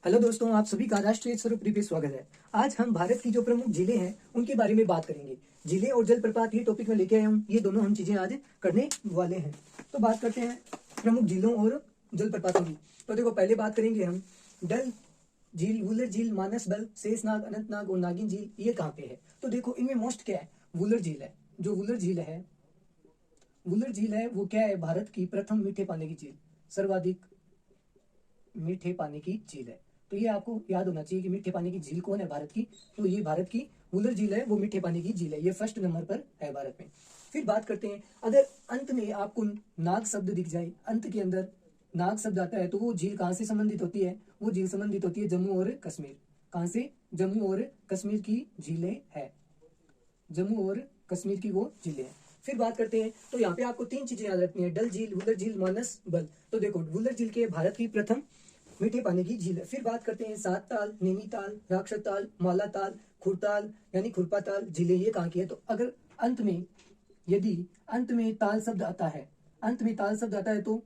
Hello दोस्तों, आप सभी का राष्ट्रीय स्वरूप पे स्वागत है। आज हम भारत की जो प्रमुख झीलें हैं उनके बारे में बात करेंगे। झीलें और जलप्रपात ये टॉपिक में लेके आए हम, ये दोनों हम चीजें आज करने वाले हैं। तो बात करते हैं प्रमुख झीलों और जलप्रपातों की। तो देखो, पहले बात करेंगे हम डल झील, वुलर झील, मानसबल, शेषनाग, अनंतनाग और नागिन झील ये कहाँ पे है। तो देखो, इनमें मोस्ट क्या है, वुलर झील है। जो वुलर झील है वो क्या है, भारत की प्रथम मीठे पानी की झील, सर्वाधिक मीठे पानी की झील है। तो ये आपको याद होना चाहिए कि मीठे पानी की झील कौन है भारत की। तो ये भारत की वुलर झील है, वो मीठे पानी की झील है, ये फर्स्ट नंबर पर है भारत में। फिर बात करते हैं, अगर अंत में आपको नाग शब्द दिख जाए, अंत के अंदर नाग शब्द आता है, तो वो झील कहाँ से संबंधित होती है, वो झील संबंधित होती है जम्मू और कश्मीर। कहाँ से, जम्मू और कश्मीर की झीलें है, जम्मू और कश्मीर की वो झीलें हैं। फिर बात करते हैं, तो यहाँ पे आपको तीन चीजें याद रखनी है, डल झील, वुलर झील, मानस बल। तो देखो, वुलर झील के भारत की प्रथम मीठे पानी की झील है। फिर बात करते हैं सात ताल, नैनीताल, राक्षसताल, मालाताल, खुरताल यानी खुरपाताल झीलें ये कहाँ की है। तो अगर अंत में, यदि अंत में ताल शब्द आता है, अंत में ताल शब्द आता है, तो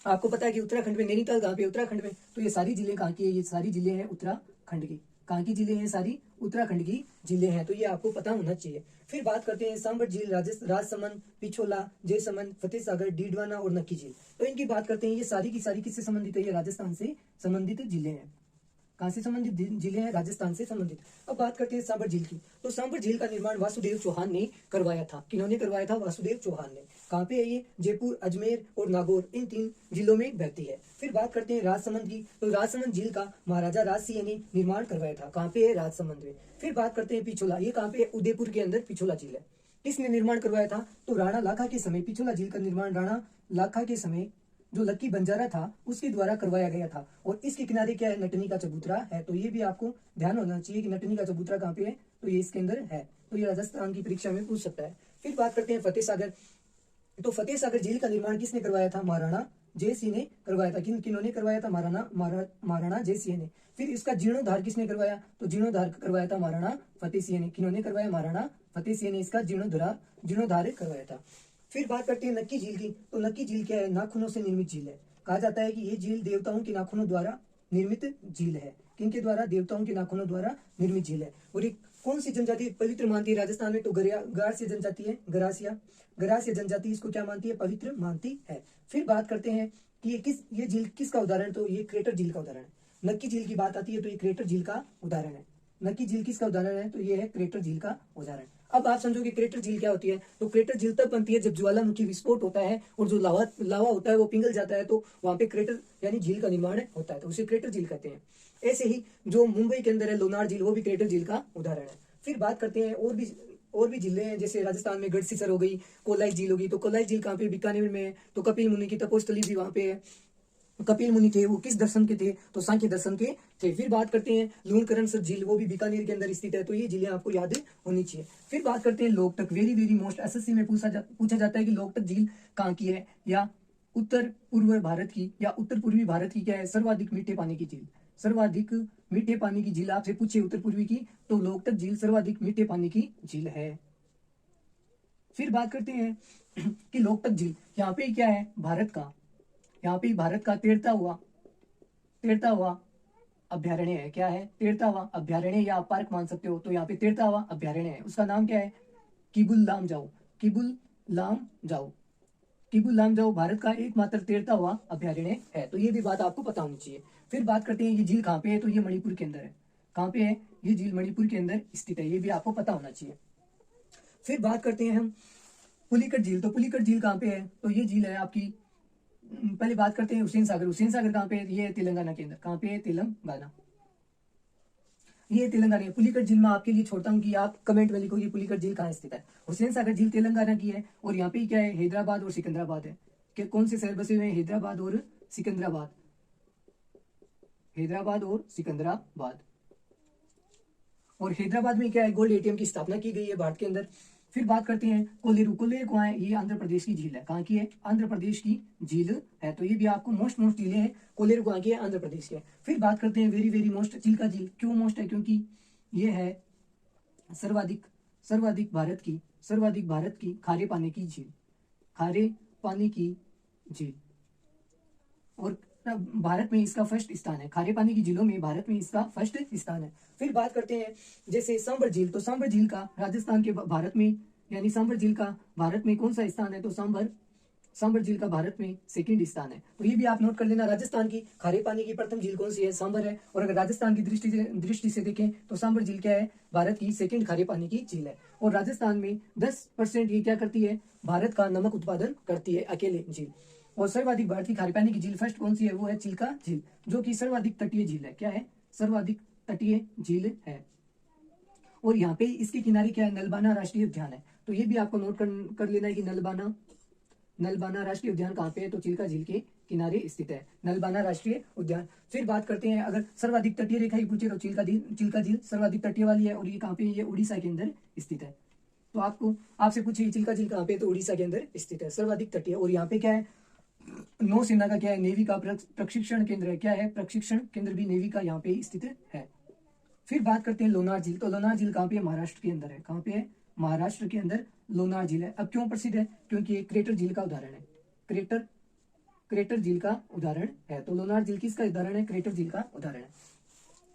आपको पता है कि उत्तराखंड में नैनीताल कहाँ पे, उत्तराखंड में। तो ये सारी जिले कहाँ की है, ये सारी जिले हैं उत्तराखंड की। कहाँ की जिले हैं, सारी उत्तराखंड की जिले हैं। तो ये आपको पता होना चाहिए। फिर बात करते हैं सांबर झील, राजसमंद, पिछोला, जयसमंद, फतेह सागर, डीडवाना और नक्की झील। तो इनकी बात करते हैं, ये सारी की सारी किससे संबंधित है, ये राजस्थान से संबंधित जिले हैं। कहाँ से संबंधित जिले हैं, राजस्थान से संबंधित। अब बात करते हैं सांबर झील की। तो सांबर झील का निर्माण वासुदेव चौहान ने करवाया था। किन्होंने करवाया था, वासुदेव चौहान ने। कहाँ पे है ये, जयपुर, अजमेर और नागौर, इन तीन जिलों में बहती है। फिर बात करते हैं राजसमंद की। तो राजसमंद झील का महाराजा राजसिंह ने निर्माण करवाया था। कहाँ पे है, राजसमंद में। फिर बात करते हैं पिछोला, ये कहाँ पे है, उदयपुर के अंदर पिछोला झील है। किसने निर्माण करवाया था, तो राणा लाखा के समय पिछोला झील का निर्माण राणा लाखा के समय जो लक्की बंजारा था उसके द्वारा करवाया गया था। और इसके किनारे क्या है, नटनी का चबूतरा है। तो ये भी आपको ध्यान होना चाहिए कि नटनी का चबूतरा कहाँ पे है, तो ये इसके अंदर है। तो ये राजस्थान की परीक्षा में पूछ सकता है। फिर बात करते हैं फतेह सागर। तो फतेह सागर झील का निर्माण किसने करवाया था, महाराणा जय सिंह ने करवाया था। किन्होंने करवाया था, महाराणा जय सिंह ने। फिर इसका जीर्णोद्धार किसने करवाया, तो जीर्णोद्धार करवाया था महाराणा फतेह सिंह ने। किन्होंने करवाया, महाराणा फतेह सिंह ने इसका जीर्णोद्धार करवाया था। फिर बात करते हैं नक्की झील की। तो नक्की झील क्या है, नाखूनों से निर्मित झील है। कहा जाता है कि ये झील देवताओं के नाखूनों द्वारा निर्मित झील है। किनके द्वारा, देवताओं के नाखूनों द्वारा निर्मित झील है। और ये कौन सी जनजाति पवित्र मानती है राजस्थान में, तो गरासिया जनजाति है, गरासिया जनजाति इसको क्या मानती है, पवित्र मानती है। फिर बात करते हैं कि ये झील किसका उदाहरण, तो ये क्रेटर झील का उदाहरण है। नक्की झील की बात आती है तो ये क्रेटर झील का उदाहरण है। नक्की झील किसका उदाहरण है, तो ये है क्रेटर झील का उदाहरण। अब आप समझो कि क्रेटर झील क्या होती है। तो क्रेटर झील तब बनती है जब ज्वालामुखी विस्फोट होता है और जो लावा होता है वो पिघल जाता है, तो वहां पे क्रेटर यानी झील का निर्माण होता है, तो उसे क्रेटर झील कहते हैं। ऐसे ही जो मुंबई के अंदर है लोनार झील, वो भी क्रेटर झील का उदाहरण है। फिर बात करते हैं और भी झीलें हैं, जैसे राजस्थान में गढ़सीसर हो गई, कोलाई झील होगी। तो कोलाई झील कहाँ पे, बीकानेर में है। तो कपिल मुनि की तपोस्थली भी वहां पे है। कपिल मुनि थे, वो किस दर्शन के थे, तो सांख्य दर्शन के थे। फिर बात करते हैं लूणकरणसर झील, वो भी बीकानेर के अंदर स्थित है। तो ये झीलें आपको याद होनी चाहिए। फिर बात करते हैं Loktak, very very most, SSC में पूछा जाता है कि लोकटक झील कहाँ की है, या उत्तर पूर्व भारत की या उत्तर पूर्वी भारत की क्या है, सर्वाधिक मीठे पानी की झील। सर्वाधिक मीठे पानी की झील आपसे पूछे उत्तर पूर्वी की, तो लोकटक झील सर्वाधिक मीठे पानी की झील है। फिर बात करते हैं कि लोकटक झील यहाँ पे क्या है, भारत का, यहाँ पे भारत का तैरता हुआ अभ्यारण्य है। क्या है, तैरता हुआ अभ्यारण्य, या आप पार्क मान सकते हो। तो यहाँ पे तैरता हुआ अभ्यारण्य है, उसका नाम क्या है, किबुल लामजाओ। किबुल लामजाओ, किबुल लामजाओ भारत का एकमात्र तैरता हुआ अभ्यारण्य है। तो ये भी बात आपको पता होनी चाहिए। फिर बात करते हैं ये झील कहाँ पे है, तो ये मणिपुर के अंदर है। कहाँ पे है, ये झील मणिपुर के अंदर स्थित है, ये भी आपको पता होना चाहिए। फिर बात करते हैं हम पुलिकट झील। तो पुलिकट झील कहाँ पे है, तो ये झील है आपकी, पहले बात करते हैं हुसैन सागर। हुसैन सागर कहाँ पे है, ये है तेलंगाना के अंदर। कहाँ पे है, तेलंगाना, ये तेलंगाना है। पुलिकट झील में आपके लिए छोड़ता हूँ कि आप कमेंट में लिखो कि पुलिकट झील कहाँ स्थित है। हुसैन सागर झील तेलंगाना की है। और यहाँ पे क्या है, हैदराबाद और सिकंदराबाद है। कि कौन से शहर बसे हुए हैं, हैदराबाद और सिकंदराबाद, हैदराबाद और सिकंदराबाद। और हैदराबाद में क्या है, गोल्ड एटीएम की स्थापना की गई है भारत के अंदर। फिर बात करते हैं कोलेरू। कोलेरू कहाँ है, ये आंध्र प्रदेश की झील है। कहाँ की है, आंध्र प्रदेश की झील है। तो ये भी आपको मोस्ट झीलें हैं। कोलेरू कहाँ की है, आंध्र प्रदेश की है। फिर बात करते हैं वेरी वेरी मोस्ट, चिल्का झील। क्यों मोस्ट है, क्योंकि ये है सर्वाधिक सर्वाधिक भारत की खारे पानी की झील, खारे पानी की झील। और भारत में इसका फर्स्ट स्थान है। खारे पानी की झीलों में भारत में इसका फर्स्ट स्थान है। फिर बात करते हैं जैसे सांभर झील, तो सांभर झील का राजस्थान के भारत में, यानी सांभर झील का भारत में कौन सा स्थान है, तो सांभर झील का भारत में सेकंड स्थान है। तो ये भी आप नोट कर लेना। राजस्थान की खारे पानी की प्रथम झील कौन सी है, सांभर है। और अगर राजस्थान की दृष्टि से देखें तो सांभर झील क्या है, भारत की सेकंड खारे पानी की झील है। और राजस्थान में 10% ये क्या करती है, भारत का नमक उत्पादन करती है अकेले झील। और सर्वाधिक भारत की खारे पानी की झील फर्स्ट कौन सी है, वो है चिल्का झील, जो कि सर्वाधिक तटीय झील है। क्या है, सर्वाधिक तटीय झील है। और यहाँ पे इसके किनारे क्या है, नलबाना राष्ट्रीय उद्यान है। तो ये भी आपको नोट कर लेना है कि नलबाना राष्ट्रीय उद्यान कहाँ पे है, तो चिल्का झील के किनारे स्थित है नलबाना राष्ट्रीय उद्यान। फिर बात करते हैं, अगर सर्वाधिक तटीय रेखा ही पूछे तो चिल्का झील सर्वाधिक तटीय वाली है। और ये कहाँ पे, ये उड़ीसा के अंदर स्थित है। तो आपसे पूछिए चिल्का झील कहाँ पे, तो उड़ीसा के अंदर स्थित है, सर्वाधिक तटीय। और यहाँ पे क्या है, नौसेना का क्या है, नेवी का प्रशिक्षण केंद्र है। क्या है, प्रशिक्षण केंद्र भी नेवी का यहाँ पे स्थित है। फिर बात करते हैं लोनार झील, तो लोनार झील कहाँ पे है, महाराष्ट्र के अंदर है। कहाँ पे है, महाराष्ट्र के अंदर लोनार झील है। अब क्यों प्रसिद्ध है, क्योंकि ये क्रेटर झील का उदाहरण है। क्रेटर झील का उदाहरण है। तो लोनार झील किसका उदाहरण है, क्रेटर झील का उदाहरण है।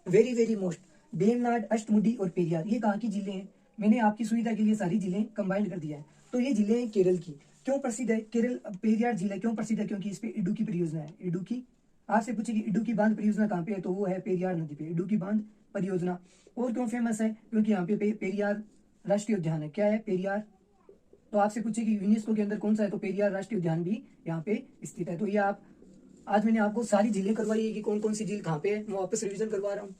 वेरी मोस्ट, वेमनाड, अष्टमुडी और पेरियार, ये कहाँ की झीलें हैं। मैंने आपकी सुविधा के लिए सारी झीलें कंबाइंड कर दिया है। तो ये झीलें हैं केरल की। क्यों प्रसिद्ध है केरल, पेरियार झील है क्यों प्रसिद्ध है, क्योंकि इस पे इडुक्की परियोजना है। इडुक्की, आपसे पूछेगी इडुक्की बांध परियोजना कहाँ पे है, तो वो है पेरियार नदी पे, इडुक्की बांध परियोजना। और क्यों फेमस है, क्योंकि यहाँ पे पेरियार राष्ट्रीय उद्यान है। क्या है, पेरियार। तो आपसे पूछेगी यूनेस्को के अंदर कौन सा है, तो पेरियार राष्ट्रीय उद्यान भी यहाँ पे स्थित है। तो ये आज मैंने आपको सारी झीलें करवाई है कि कौन कौन सी झील कहाँ पे है। मैं वापस रिवीजन करवा रहा हूँ।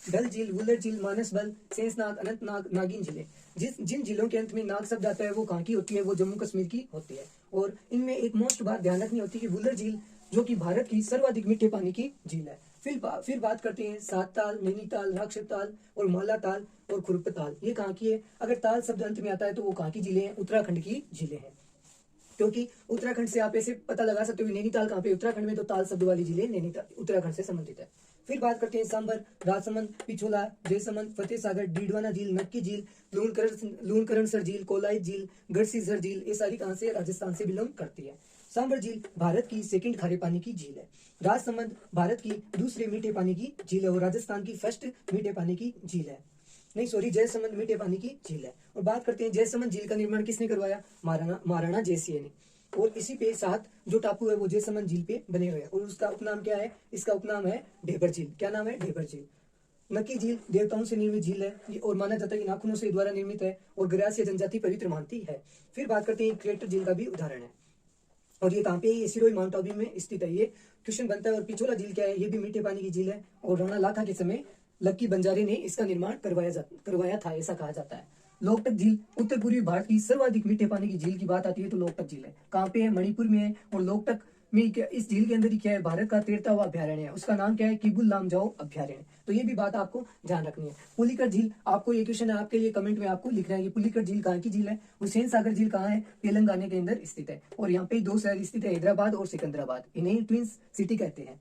डल झील, वुलर झील, मानसबल, शेषनाग, अनंतनाग, नागिन झीलें। जिन झीलों के अंत में नाग शब्द आता है वो कहाँ की होती है, वो जम्मू कश्मीर की होती है। और इनमें एक मोस्ट बात ध्यान रखनी होती है कि वुलर झील जो कि भारत की सर्वाधिक मीठे पानी की झील है। फिर बात करते हैं सातताल, नैनीताल, राक्षसताल और मालाताल और खुरपताल, ये कहाँ की है। अगर ताल शब्द अंत में आता है तो वो कहाँ की झीलें हैं, उत्तराखंड की झीलें हैं। क्योंकि उत्तराखंड से आप ऐसे पता लगा सकते हो नैनीताल कहाँ पे, उत्तराखंड में, तो ताल शब्द वाली झीलें नैनीताल उत्तराखंड से संबंधित है। फिर बात करते हैं सांबर, राजसमंद, पिछोला, जयसमंद, फतेह सागर, डीडवाना झील, नक्की झील, लूणकरणसर झील, कोलाई झील, गढ़सीसर झील, ये सारी कहाँ से, राजस्थान से बिलोंग करती है। सांबर झील भारत की सेकंड खारे पानी की झील है। राजसमंद भारत की दूसरे मीठे पानी की झील है और राजस्थान की फर्स्ट मीठे पानी की झील है। नहीं सॉरी, जयसमंद मीठे पानी की झील है। और बात करते हैं जयसमंद झील का निर्माण किसने करवाया, महाराणा जयसिंह ने। और इसी पे 7 जो टापू है वो जयसमंद झील पे बने हुए हैं। और उसका उपनाम क्या है, इसका उपनाम है ढेबर झील। क्या नाम है, ढेबर झील। नक्की झील देवताओं से निर्मित झील है और माना जाता है कि नाखूनों से द्वारा निर्मित है और ग्रासीय जनजाति पवित्र मानती है। फिर बात करते हैं क्रेटर झील का भी उदाहरण है। और ये कहाँ पे है, ये सिरोही माउंट आबू में स्थित है। ये क्वेश्चन बनता है। और पिछोला झील क्या है, ये भी मीठे पानी की झील है। और राणा लाखा के समय लक्की बंजारे ने इसका निर्माण करवाया था, ऐसा कहा जाता है। लोकटक झील उत्तर पूर्वी भारत की सर्वाधिक मीठे पानी की झील की बात आती है तो लोकटक झील है। कहाँ पे है, मणिपुर में है। और लोकटक में इस झील के अंदर ही क्या है, भारत का 13वां अभ्यारण्य है। उसका नाम क्या है, किबुल लामजाओ अभ्यारण्य। तो ये भी बात आपको ध्यान रखनी है। पुलिकर झील, आपको ये क्वेश्चन है आपके लिए, कमेंट में आपको लिखना है कि पुलिकर झील कहाँ की झील है। हुसैन सागर झील कहाँ है, तेलंगाना के अंदर स्थित है। और यहाँ पे 2 शहर स्थित है, हैदराबाद और सिकंदराबाद। इन्हें ट्विंस सिटी कहते हैं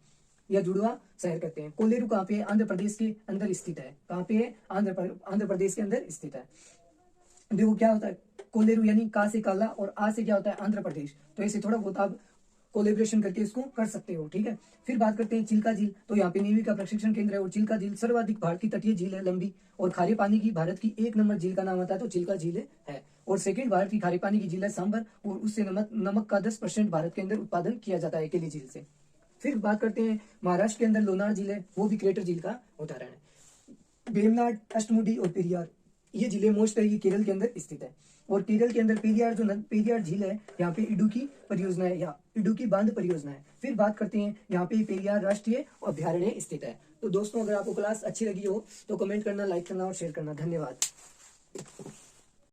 या जुड़वा शहर कहते हैं। कोलेरू कहाँ पे है, आंध्र प्रदेश के अंदर स्थित है। कहाँ पे है, आंध्र प्रदेश के अंदर स्थित है। देखो क्या होता है, कोलेरू यानी का से काला और आ से क्या होता है, आंध्र प्रदेश। तो ऐसे थोड़ा बहुत आप कोलेब्रेशन करके इसको कर सकते हो, ठीक है। फिर बात करते हैं चिल्का झील, तो यहाँ पे नेवी का प्रशिक्षण केंद्र है। और चिल्का झील सर्वाधिक भारत की तटीय झील है, लंबी। और खारे पानी की भारत की 1 नंबर झील का नाम आता है तो चिल्का झील है। और सेकंड भारत की खारे पानी की झील है सांबर। और उससे नमक का 10% भारत के अंदर उत्पादन किया जाता है अकेली झील से। फिर बात करते हैं महाराष्ट्र के अंदर लोनार झील है, वो भी क्रेटर झील का उदाहरण है। वेमनाड, अष्टमुडी और पेरियार, ये जिले मोस्ट है, ये केरल के अंदर स्थित है। और केरल के अंदर पेरियार झील है, यहाँ पे इडुक्की परियोजना है या इडुक्की बांध परियोजना है। फिर बात करते हैं यहाँ पे पेरियार राष्ट्रीय अभ्यारण्य स्थित है। तो दोस्तों अगर आपको क्लास अच्छी लगी हो तो कमेंट करना, लाइक करना और शेयर करना। धन्यवाद।